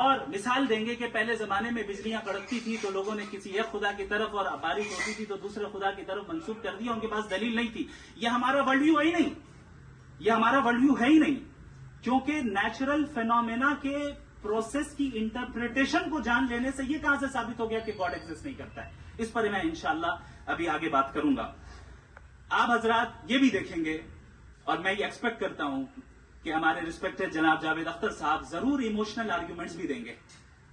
اور مثال دیں گے کہ پہلے زمانے میں بجلیاں کڑکتی تھی تو لوگوں نے کسی ایک خدا کی طرف اور بارش ہوتی تھی تو دوسرے خدا کی طرف منسوب کر دیا، ان کے پاس دلیل نہیں تھی. یہ ہمارا ورلڈ ویو ہے ہی نہیں، یہ ہمارا ورلڈ ویو ہے ہی نہیں، کیونکہ نیچرل فینومینا کے پروسیس کی انٹرپریٹیشن کو جان لینے سے یہ کہاں سے ثابت ہو گیا کہ گاڈ ایگزسٹ نہیں کرتا ہے. اس پر میں انشاءاللہ ابھی آگے بات کروں گا. آپ حضرات یہ بھی دیکھیں گے اور میں یہ ایکسپیکٹ کرتا ہوں کہ ہمارے ریسپیکٹڈ جناب جاوید اختر صاحب ضرور ایموشنل آرگیومنٹس بھی دیں گے،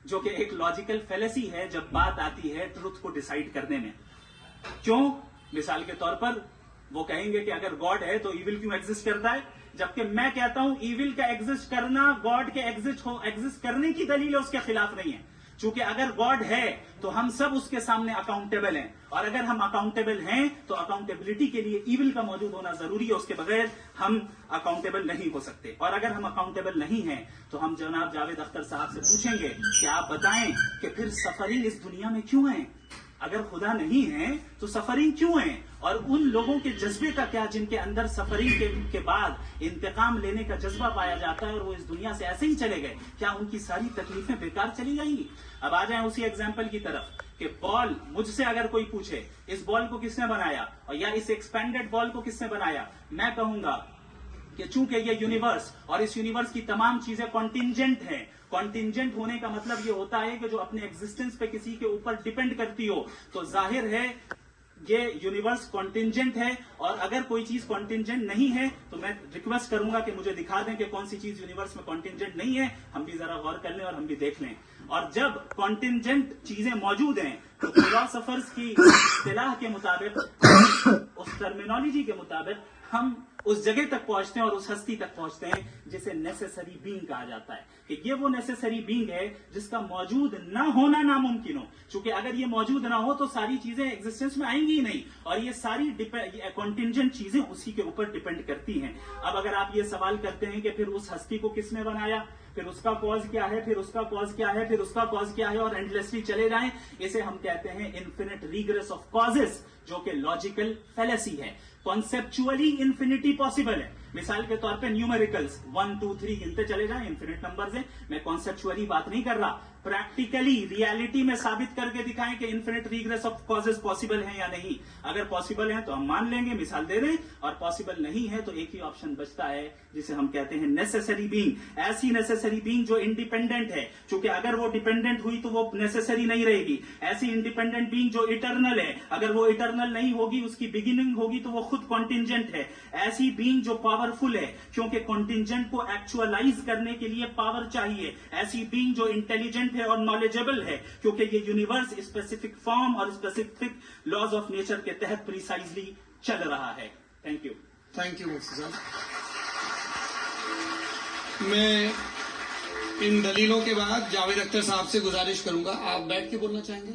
جو کہ ایک لاجیکل فیلیسی ہے جب بات آتی ہے ٹروتھ کو ڈیسائیڈ کرنے میں. کیوں؟ مثال کے طور پر وہ کہیں گے کہ اگر گاڈ ہے تو ایول کیوں ایگزسٹ کرتا ہے، جبکہ میں کہتا ہوں ایول کا ایگزسٹ کرنا گاڈ کے ایگزسٹ کرنے کی دلیل ہے، اس کے خلاف نہیں ہے. چونکہ اگر گاڈ ہے تو ہم سب اس کے سامنے اکاؤنٹیبل ہیں، اور اگر ہم اکاؤنٹیبل ہیں تو اکاؤنٹیبلٹی کے لیے ایول کا موجود ہونا ضروری ہے، اس کے بغیر ہم اکاؤنٹیبل نہیں ہو سکتے. اور اگر ہم اکاؤنٹیبل نہیں ہیں تو ہم جناب جاوید اختر صاحب سے پوچھیں گے کہ آپ بتائیں کہ پھر سفرنگ اس دنیا میں کیوں ہیں؟ اگر خدا نہیں ہے تو سفرنگ کیوں ہیں؟ اور ان لوگوں کے جذبے کا کیا جن کے اندر سفرنگ کے بعد انتقام لینے کا جذبہ پایا جاتا ہے اور وہ اس دنیا سے ایسے ہی چلے گئے؟ کیا ان کی ساری تکلیفیں بیکار چلی جائیں گی؟ اب آ جائیں اسی ایگزامپل کی طرف کہ بال، مجھ سے اگر کوئی پوچھے اس بال کو کس نے بنایا اور یا اس ایکسپینڈڈ بال کو کس نے بنایا، میں کہوں گا کہ چونکہ یہ یونیورس اور اس یونیورس کی تمام چیزیں کانٹینجنٹ ہیں. کانٹینجنٹ ہونے کا مطلب یہ ہوتا ہے کہ جو اپنے ایگزسٹنس پہ کسی کے اوپر ڈیپینڈ کرتی ہو، تو ظاہر ہے یہ یونیورس کانٹینجنٹ ہے. اور اگر کوئی چیز کانٹینجنٹ نہیں ہے تو میں ریکویسٹ کروں گا کہ مجھے دکھا دیں کہ کون سی چیز یونیورس میں کانٹینجنٹ نہیں ہے. ہم بھی ذرا غور کر لیں اور ہم بھی دیکھ لیں. اور جب کانٹینجنٹ چیزیں موجود ہیں تو فلاسفرز کی اصطلاح کے مطابق، اس ٹرمینالوجی کے مطابق، ہم اس جگہ تک پہنچتے ہیں اور اس ہستی تک پہنچتے ہیں جسے نیسیسری بینگ کہا جاتا ہے. کہ یہ وہ نیسیسری بینگ ہے جس کا موجود نہ ہونا ناممکن ہو. چونکہ اگر یہ موجود نہ ہو تو ساری چیزیں ایگزسٹنس میں آئیں گی ہی نہیں، اور یہ ساری کانٹینجنٹ چیزیں اسی کے اوپر ڈیپینڈ کرتی ہیں. اب اگر آپ یہ سوال کرتے ہیں کہ پھر اس ہستی کو کس نے بنایا، پھر اس کا کاز کیا ہے، پھر اس کا کاز کیا ہے، پھر اس کا کاز کیا ہے، اور اینڈلیسلی چلے جائیں، اسے ہم کہتے ہیں انفینٹ ریگریس آف کازز، جو کہ لاجیکل فیلیسی ہے. کانسیپچولی انفینٹی پاسبل ہے. مثال کے طور پہ نیومیریکلز 1 2 3 گنتے چلے جائیں، انفینٹ نمبرز ہیں. میں کانسیپچولی بات نہیں کر رہا، پریکٹیکلی ریالٹی میں ثابت کر کے دکھائیں کہ infinite regress of causes possible ہیں یا نہیں. اگر پاسبل ہیں تو ہم مان لیں گے، مثال دے دیں، اور پاسبل نہیں ہے تو ایک ہی آپشن بچتا ہے جسے ہم کہتے ہیں نیسیسری بینگ. ایسی نیسیسری بینگ جو انڈیپینڈنٹ ہے، چونکہ اگر وہ ڈیپینڈنٹ ہوئی تو وہ نیسیسری نہیں رہے گی. ایسی انڈیپینڈنٹ بینگ جو اٹرنل ہے، اگر وہ اٹرنل نہیں ہوگی، اس کی بگننگ ہوگی تو وہ خود کانٹینجنٹ ہے. ایسی بینگ جو پاورفل ہے، کیونکہ کانٹینجنٹ کو ایکچوالائز کرنے کے لیے پاور چاہیے. ایسی بینگ جو انٹیلیجنٹ ہے اور نالجبل ہے، کیونکہ یہ یونیورس اسپیسیفک فارم اور اسپیسیفک لاز آف نیچر کے تحت پریسائزلی چل رہا ہے. Thank you. تھینک یو مفتی صاحب. میں ان دلیلوں کے بعد جاوید اختر صاحب سے گزارش کروں گا، آپ بیٹھ کے بولنا چاہیں گے؟